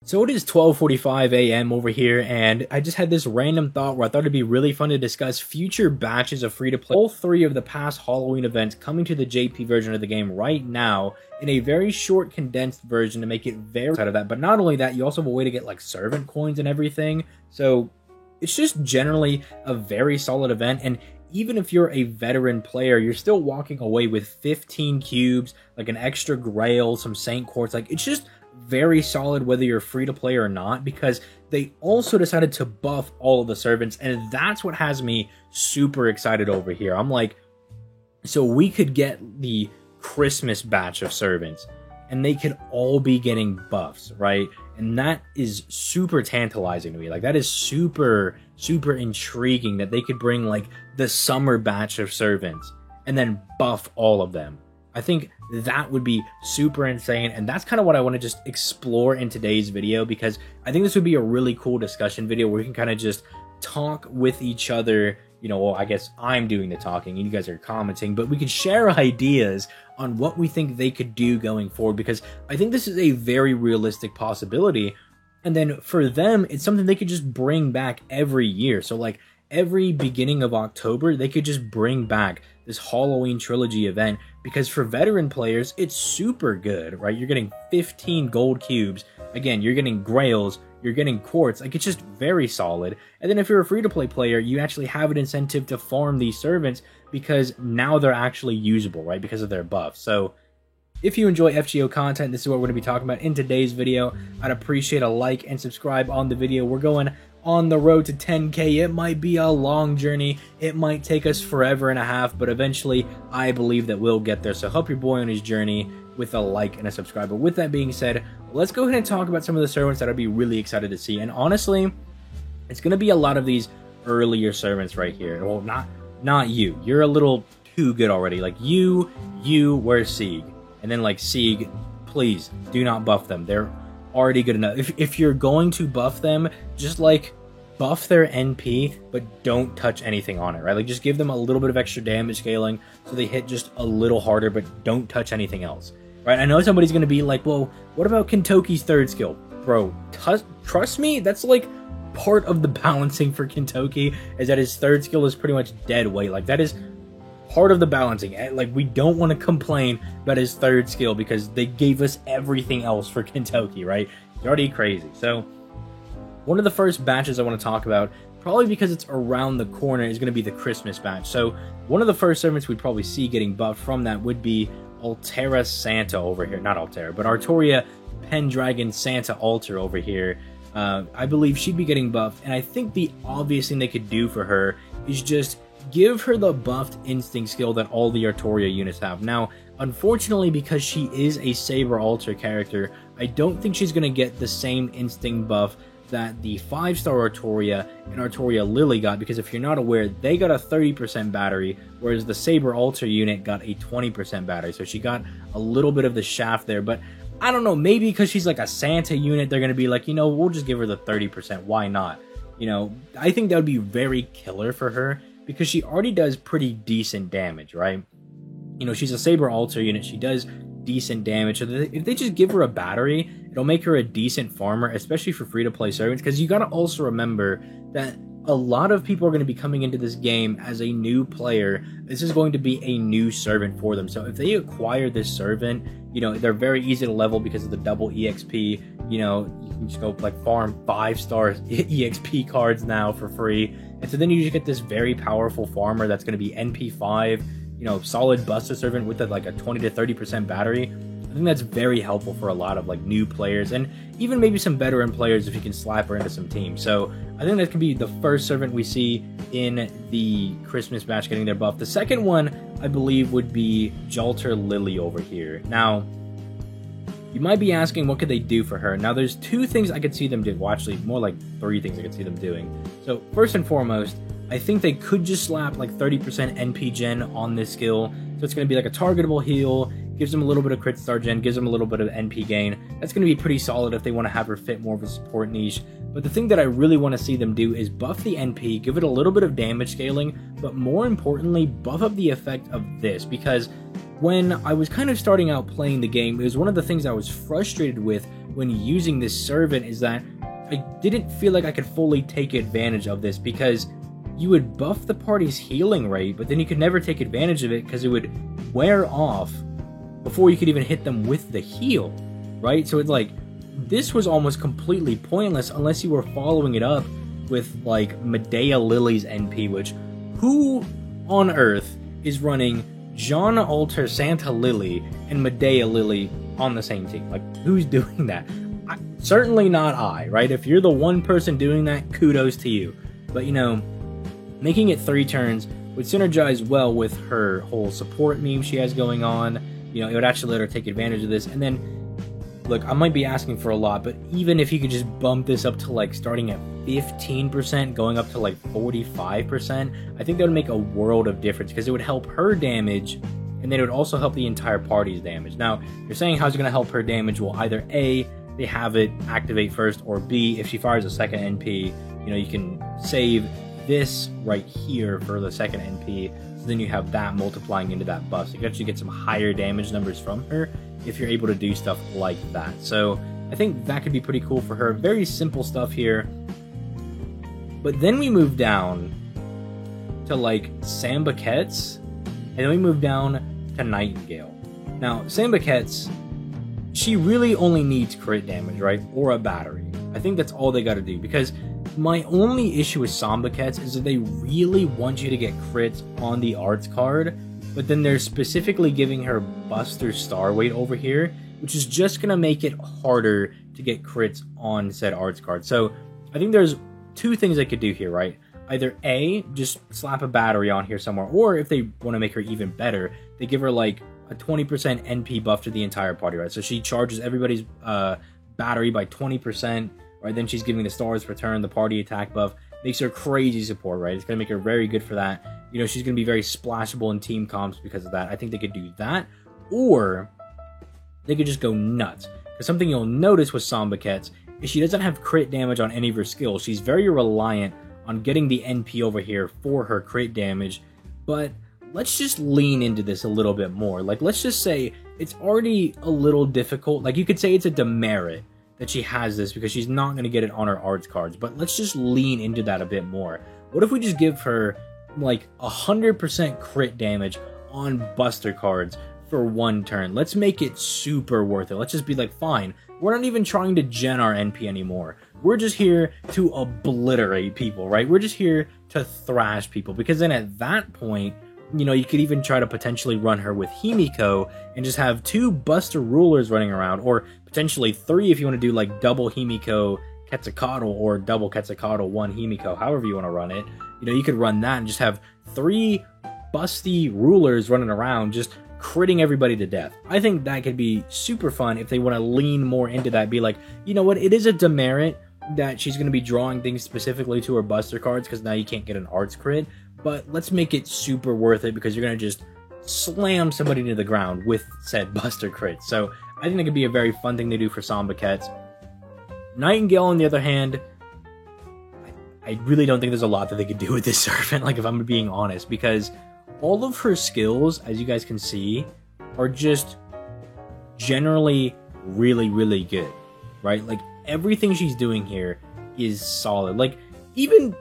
So it is 12:45 a.m. over here, and I just had this random thought where I thought it'd be really fun to discuss future batches of free-to-play. All three of the past Halloween events coming to the JP version of the game right now in a very short, condensed version to make it very out of that. But not only that, you also have a way to get like servant coins and everything. So it's just generally a very solid event, and even if you're a veteran player, you're still walking away with 15 cubes, like an extra grail, some Saint Quartz. Like, it's just very solid whether you're free to play or not, because they also decided to buff all of the servants, and that's what has me super excited over here. I'm like, so we could get the Christmas batch of servants, and they could all be getting buffs, right? And that is super tantalizing to me. Like, that is super intriguing that they could bring like the summer batch of servants and then buff all of them. I think that would be super insane, and that's kind of what I want to just explore in today's video, because I think this would be a really cool discussion video where we can kind of just talk with each other. You know, well, I guess I'm doing the talking and you guys are commenting, but we could share ideas on what we think they could do going forward, because I think this is a very realistic possibility. And then for them, it's something they could just bring back every year. So like every beginning of October, they could just bring back this Halloween trilogy event, because for veteran players, it's super good, right? You're getting 15 gold cubes. Again, you're getting grails, you're getting quartz. Like, it's just very solid. And then if you're a free-to-play player, you actually have an incentive to farm these servants, because now they're actually usable, right? Because of their buff. So if you enjoy FGO content, this is what we're going to be talking about in today's video. I'd appreciate a like and subscribe on the video. We're going on the road to 10K. It might be a long journey. It might take us forever and a half, but eventually I believe that we'll get there. So help your boy on his journey with a like and a subscribe. But with that being said, let's go ahead and talk about some of the servants that I'd be really excited to see. And honestly, it's going to be a lot of these earlier servants right here. Well, not you. You're a little too good already. Like you, where's Sieg? And then like Sieg, please do not buff them. They're already good enough. If you're going to buff them, just like buff their NP, but don't touch anything on it, right? Like, just give them a little bit of extra damage scaling so they hit just a little harder, but don't touch anything else, right? I know somebody's gonna be like, well, what about Kintoki's third skill? Bro, trust me, that's like part of the balancing for Kintoki, is that his third skill is pretty much dead weight. Like, that is part of the balancing. Like, we don't want to complain about his third skill because they gave us everything else for Kintoki, right? It's already crazy. So one of the first batches I want to talk about, probably because it's around the corner, is going to be the Christmas batch. So one of the first servants we'd probably see getting buffed from that would be Altera Santa over here. Not Altera, but Artoria Pendragon Santa Altar over here. I believe she'd be getting buffed, and I think the obvious thing they could do for her is just give her the buffed instinct skill that all the Artoria units have. Now, unfortunately, because she is a Saber Altar character, I don't think she's going to get the same instinct buff that the 5-star Artoria and Artoria Lily got, because if you're not aware, they got a 30% battery, whereas the Saber Altar unit got a 20% battery. So she got a little bit of the shaft there, but I don't know, maybe because she's like a Santa unit, they're going to be like, you know, we'll just give her the 30%, why not? You know, I think that would be very killer for her, because she already does pretty decent damage, right? You know, she's a Saber Altar unit, she does decent damage, so if they just give her a battery, it'll make her a decent farmer, especially for free-to-play servants, because you gotta also remember that a lot of people are going to be coming into this game as a new player. This is going to be a new servant for them, so if they acquire this servant, you know, they're very easy to level because of the double EXP. You know, you can just go like farm 5-star EXP cards now for free, and so then you just get this very powerful farmer that's going to be NP5, you know, solid Buster Servant with like a 20 to 30% battery. I think that's very helpful for a lot of like new players, and even maybe some veteran players if you can slap her into some teams. So I think that could be the first servant we see in the Christmas batch getting their buff. The second one, I believe, would be Jalter Lily over here. Now, you might be asking, what could they do for her? Now, there's two things I could see them do. Well, actually, more like three things I could see them doing. So first and foremost, I think they could just slap like 30% NP gen on this skill. So it's going to be like a targetable heal, gives them a little bit of crit star gen, gives them a little bit of NP gain. That's going to be pretty solid if they want to have her fit more of a support niche. But the thing that I really want to see them do is buff the NP, give it a little bit of damage scaling, but more importantly, buff up the effect of this, because when I was kind of starting out playing the game, it was one of the things I was frustrated with when using this servant is that I didn't feel like I could fully take advantage of this, because you would buff the party's healing rate, but then you could never take advantage of it because it would wear off before you could even hit them with the heal, right? So it's like, this was almost completely pointless unless you were following it up with like Medea Lily's NP, which who on earth is running Janna Alter Santa Lily and Medea Lily on the same team? Like, who's doing that? Certainly not I, right? If you're the one person doing that, kudos to you. But you know, making it 3 turns would synergize well with her whole support meme she has going on. You know, it would actually let her take advantage of this. And then, look, I might be asking for a lot, but even if you could just bump this up to like starting at 15%, going up to like 45%, I think that would make a world of difference, because it would help her damage, and then it would also help the entire party's damage. Now, you're saying how's it going to help her damage? Well, either A, they have it activate first, or B, if she fires a second NP, you know, you can save this right here for the second NP, so then you have that multiplying into that buff. So you can actually get some higher damage numbers from her if you're able to do stuff like that. So I think that could be pretty cool for her. Very simple stuff here. But then we move down to like Sambucettes, and then we move down to Nightingale. Now, Sambucettes, she really only needs crit damage, right? Or a battery. I think that's all they got to do, because my only issue with Sambucettes is that they really want you to get crits on the arts card, but then they're specifically giving her Buster Star Weight over here, which is just going to make it harder to get crits on said arts card. So I think there's 2 things they could do here, right? Either A, just slap a battery on here somewhere, or if they want to make her even better, they give her like a 20% NP buff to the entire party, right? So she charges everybody's battery by 20%, right? Then she's giving the Stars Return, the party attack buff. Makes her crazy support, right? It's going to make her very good for that. You know, she's going to be very splashable in team comps because of that. I think they could do that. Or they could just go nuts. Because something you'll notice with Sambucettes is she doesn't have crit damage on any of her skills. She's very reliant on getting the NP over here for her crit damage. But let's just lean into this a little bit more. Like, let's just say it's already a little difficult. Like, you could say it's a demerit that she has this because she's not going to get it on her arts cards. But let's just lean into that a bit more. What if we just give her like 100% crit damage on Buster cards for 1 turn? Let's make it super worth it. Let's just be like, fine, we're not even trying to gen our NP anymore. We're just here to obliterate people, right? We're just here to thrash people, because then at that point, you know, you could even try to potentially run her with Himiko and just have 2 Buster Rulers running around, or potentially 3 if you want to do like double Himiko Quetzalcoatl or double Quetzalcoatl 1 Himiko, however you want to run it. You know, you could run that and just have 3 busty Rulers running around just critting everybody to death. I think that could be super fun if they want to lean more into that. Be like, you know what, it is a demerit that she's going to be drawing things specifically to her Buster cards because now you can't get an arts crit, but let's make it super worth it because you're going to just slam somebody to the ground with said Buster crit. So I think it could be a very fun thing to do for Sambucettes. Nightingale, on the other hand, I really don't think there's a lot that they could do with this servant, like, if I'm being honest, because all of her skills, as you guys can see, are just generally really, really good, right? Like, everything she's doing here is solid. Like, even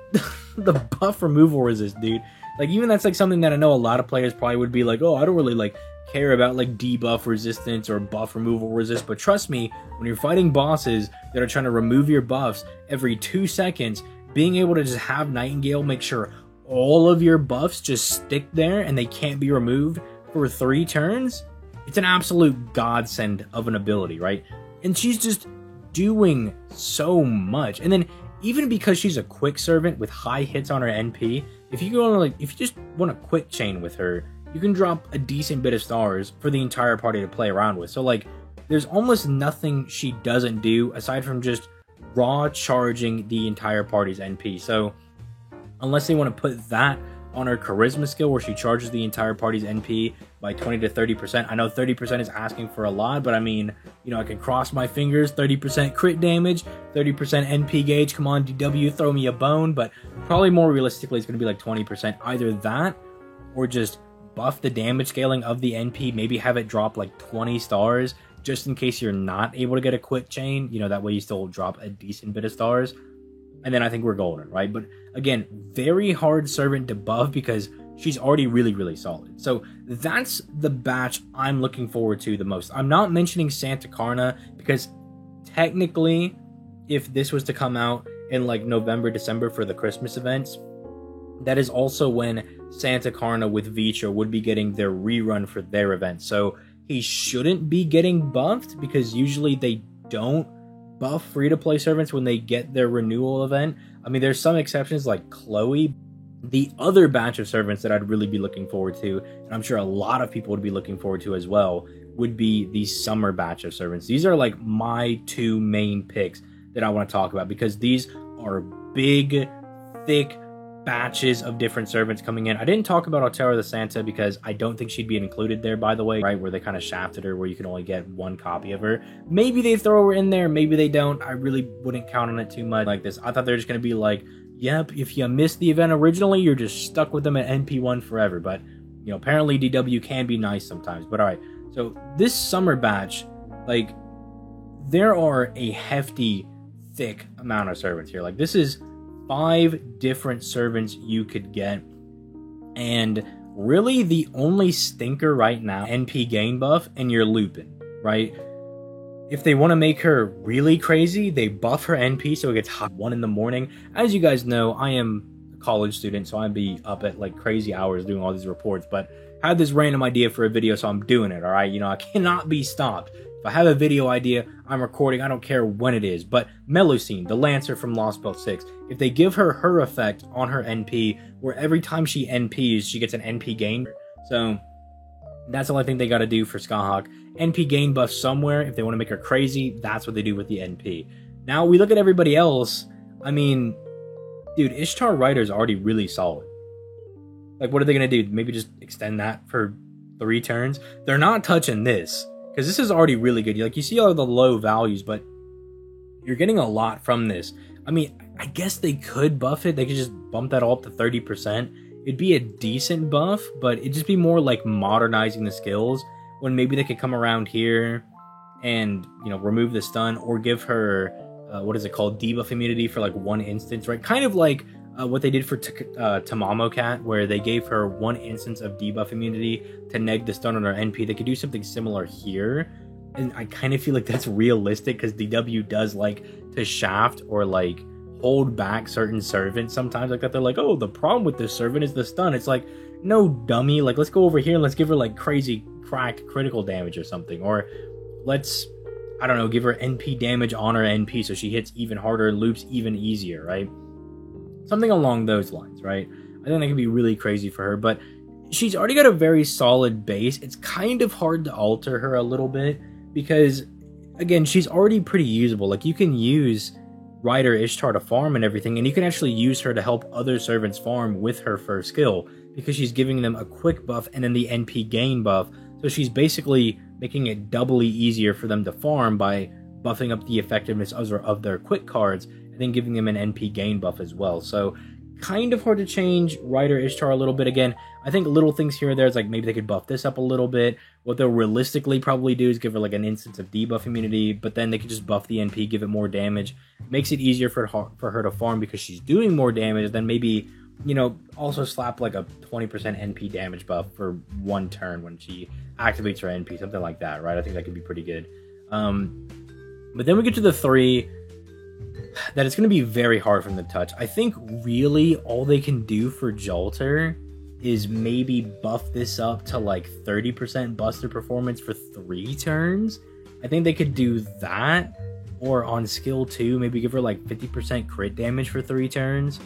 the buff removal resist, dude. Like, even that's, like, something that I know a lot of players probably would be like, oh, I don't really, like, care about, like, debuff resistance or buff removal resist. But trust me, when you're fighting bosses that are trying to remove your buffs every 2 seconds, being able to just have Nightingale make sure all of your buffs just stick there and they can't be removed for 3 turns, it's an absolute godsend of an ability, right? And she's just doing so much. And then even because she's a quick servant with high hits on her NP, if you go on, like, if you just want a quick chain with her, you can drop a decent bit of stars for the entire party to play around with. So, like, there's almost nothing she doesn't do aside from just raw charging the entire party's NP. So unless they want to put that on her charisma skill where she charges the entire party's NP by 20 to 30%. I know 30% is asking for a lot, but I mean, you know, I can cross my fingers. 30% crit damage, 30% NP gauge. Come on, DW, throw me a bone. But probably more realistically, it's going to be like 20%. Either that or just buff the damage scaling of the NP. Maybe have it drop like 20 stars just in case you're not able to get a quick chain, you know, that way you still drop a decent bit of stars. And then I think we're golden, right? But again, very hard servant to buff because she's already really, really solid. So that's the batch I'm looking forward to the most. I'm not mentioning Santa Karna because technically, if this was to come out in like November, December for the Christmas events, that is also when Santa Karna with Vicha would be getting their rerun for their event. So he shouldn't be getting buffed because usually they don't buff free-to-play servants when they get their renewal event. I mean, there's some exceptions like Chloe. The other batch of servants that I'd really be looking forward to, and I'm sure a lot of people would be looking forward to as well, would be the summer batch of servants. These are like my two main picks that I want to talk about because these are big, thick batches of different servants coming in. I didn't talk about Altera the Santa because I don't think she'd be included there, by the way, right? Where they kind of shafted her, where you can only get one copy of her. Maybe they throw her in there, maybe they don't. I really wouldn't count on it too much like this. I thought they were just going to be like, yep, if you missed the event originally, you're just stuck with them at NP1 forever. But, you know, apparently DW can be nice sometimes. But all right, so this summer batch, like, there are a hefty, thick amount of servants here. Like, this is 5 different servants you could get, and really the only stinker right now, NP gain buff, and you're Lupin, right? If they want to make her really crazy, they buff her NP so it gets hot 1 in the morning. As you guys know, I am a college student, so I'd be up at like crazy hours doing all these reports, but I had this random idea for a video, so I'm doing it, all right? You know, I cannot be stopped. If I have a video idea, I'm recording, I don't care when it is. But Melusine, the Lancer from Lost Belt 6, if they give her her effect on her NP, where every time she NPs, she gets an NP gain. So that's all I think they got to do for Skyhawk. NP gain buff somewhere. If they want to make her crazy, that's what they do with the NP. Now, we look at everybody else. I mean, dude, Ishtar Rider is already really solid. Like, what are they going to do? Maybe just extend that for 3 turns? They're not touching this. Because this is already really good. Like, you see all the low values, but you're getting a lot from this. I mean, I guess they could buff it. They could just bump that all up to 30%. It'd be a decent buff, but it'd just be more like modernizing the skills, when maybe they could come around here and, you know, remove the stun or give her, what is it called? Debuff immunity for like 1 instance, right? Kind of like what they did for Tamamo Cat, where they gave her 1 instance of debuff immunity to neg the stun on her NP. They could do something similar here, and I kind of feel like that's realistic because DW does like to shaft or like hold back certain servants sometimes like that. They're like, oh, the problem with this servant is the stun. It's like, no, dummy, like, let's go over here and let's give her like crazy crack critical damage or something, or let's, I don't know, give her NP damage on her NP so she hits even harder, loops even easier, right? Something along those lines, right? I think that can be really crazy for her, but she's already got a very solid base. It's kind of hard to alter her a little bit because, again, she's already pretty usable. Like, you can use Rider Ishtar to farm and everything, and you can actually use her to help other servants farm with her first skill because she's giving them a quick buff and then the NP gain buff. So she's basically making it doubly easier for them to farm by buffing up the effectiveness of their quick cards, and then giving them an NP gain buff as well. So kind of hard to change Rider Ishtar a little bit. Again, I think little things here and there is like maybe they could buff this up a little bit. What they'll realistically probably do is give her like an instance of debuff immunity, but then they could just buff the NP, give it more damage. Makes it easier for her to farm because she's doing more damage. Then maybe, you know, also slap like a 20% NP damage buff for 1 turn when she activates her NP, something like that, right? I think that could be pretty good. But then we get to the 3 that it's going to be very hard for them to touch. I think really all they can do for Jolter is maybe buff this up to like 30% Buster performance for 3 turns. I think they could do that, or on skill 2, maybe give her like 50% crit damage for 3 turns.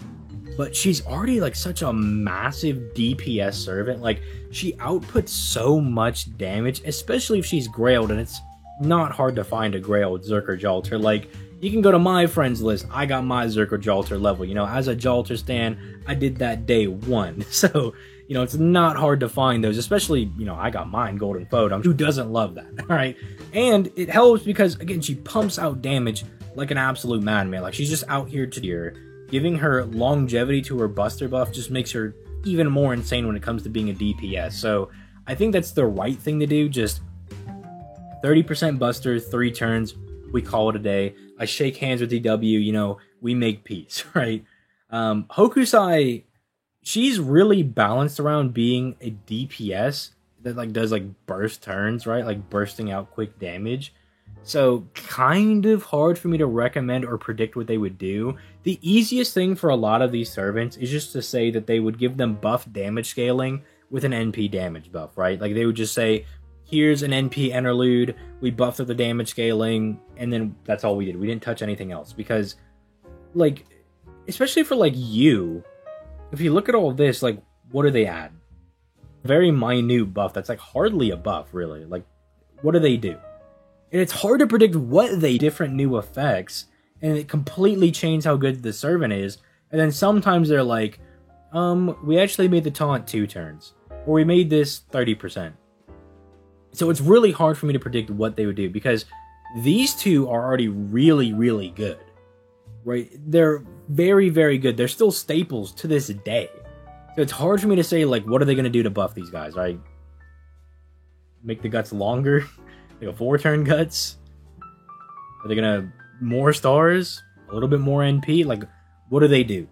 But she's already like such a massive DPS servant. Like, she outputs so much damage, especially if she's grailed, and it's not hard to find a grailed Zerker Jolter. Like, you can go to my friends list. I got my Zerker Jolter level. You know, as a Jolter stan, I did that day 1. So, you know, it's not hard to find those, especially, you know, I got mine Golden Photon. Who doesn't love that, all right? And it helps because, again, she pumps out damage like an absolute madman. Like, she's just out here to here. Giving her longevity to her Buster buff just makes her even more insane when it comes to being a DPS. So I think that's the right thing to do. Just 30% Buster, 3 turns, we call it a day. I shake hands with DW, you know, we make peace, right? Hokusai, she's really balanced around being a DPS that like does like burst turns, right? Like bursting out quick damage. So kind of hard for me to recommend or predict what they would do. The easiest thing for a lot of these servants is just to say that they would give them buff damage scaling with an NP damage buff, right? Like they would just say, here's an NP interlude, we buffed up the damage scaling, and then that's all we did. We didn't touch anything else. Because, like, especially for like you, if you look at all of this, like, what do they add? Very minute buff that's like hardly a buff, really. Like, what do they do? And it's hard to predict what they different new effects, and it completely changes how good the servant is. And then sometimes they're like, we actually made the taunt 2 turns, or we made this 30%. So it's really hard for me to predict what they would do, because these two are already really, really good, right? They're very, very good. They're still staples to this day. So it's hard for me to say, like, what are they going to do to buff these guys, right? Make the guts longer? Like a 4-turn guts? Are they going to more stars? A little bit more NP? Like, what do they do?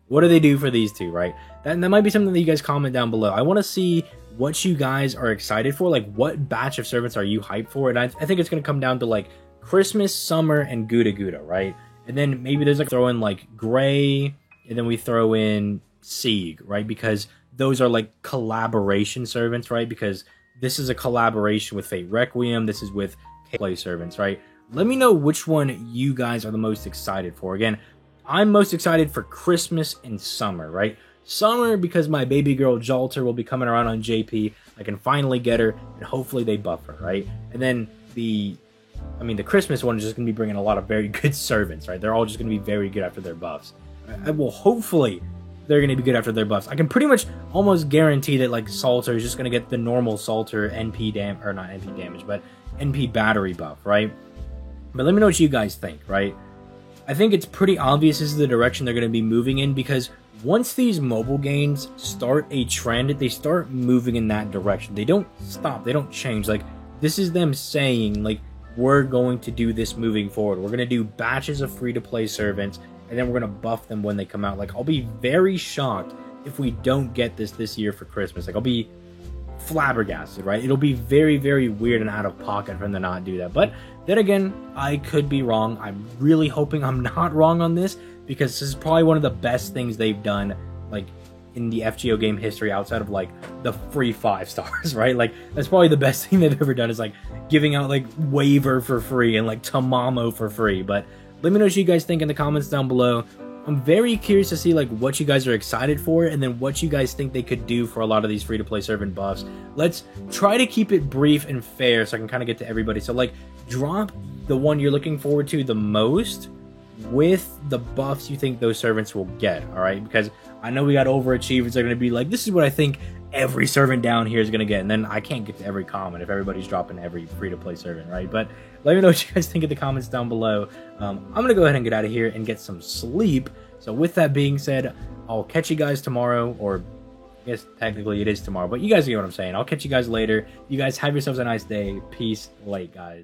What do they do for these two, right? That might be something that you guys comment down below. I want to see what you guys are excited for. Like, what batch of servants are you hyped for? And I think it's going to come down to, like, Christmas, Summer, and Guda Guda, right? And then maybe there's, like, throw in, like, Gray, and then we throw in Sieg, right? Because those are, like, collaboration servants, right? Because this is a collaboration with Fate Requiem. This is with Play servants, right? Let me know which one you guys are the most excited for. Again, I'm most excited for Christmas and Summer, right? Summer because my baby girl Jalter will be coming around on JP. I can finally get her, and hopefully they buff her, right? And then the Christmas one is just going to be bringing a lot of very good servants, right? They're all just going to be very good after their buffs. Hopefully they're going to be good after their buffs. I can pretty much almost guarantee that, like, Salter is just going to get the normal Salter NP not NP damage, but NP battery buff, right? But let me know what you guys think, right? I think it's pretty obvious this is the direction they're going to be moving in, because once these mobile gains start a trend, they start moving in that direction. They don't stop. They don't change. Like, this is them saying, like, we're going to do this moving forward. We're going to do batches of free-to-play servants, and then we're going to buff them when they come out. Like, I'll be very shocked if we don't get this year for Christmas. Like, I'll be flabbergasted, right? It'll be very, very weird and out of pocket for them to not do that. But then again, I could be wrong. I'm really hoping I'm not wrong on this, because this is probably one of the best things they've done, like, in the FGO game history, outside of, like, the free 5 stars, right? Like, that's probably the best thing they've ever done, is, like, giving out, like, Waver for free and, like, Tamamo for free. But let me know what you guys think in the comments down below. I'm very curious to see, like, what you guys are excited for, and then what you guys think they could do for a lot of these free-to-play servant buffs. Let's try to keep it brief and fair so I can kind of get to everybody. So, like, drop the one you're looking forward to the most with the buffs you think those servants will get, alright? Because I know we got overachievers that are going to be like, this is what I think every servant down here is going to get, and then I can't get to every comment if everybody's dropping every free-to-play servant, right? But let me know what you guys think in the comments down below. I'm going to go ahead and get out of here and get some sleep. So with that being said, I'll catch you guys tomorrow, or I guess technically it is tomorrow, but you guys get what I'm saying. I'll catch you guys later. You guys have yourselves a nice day. Peace. Late, guys.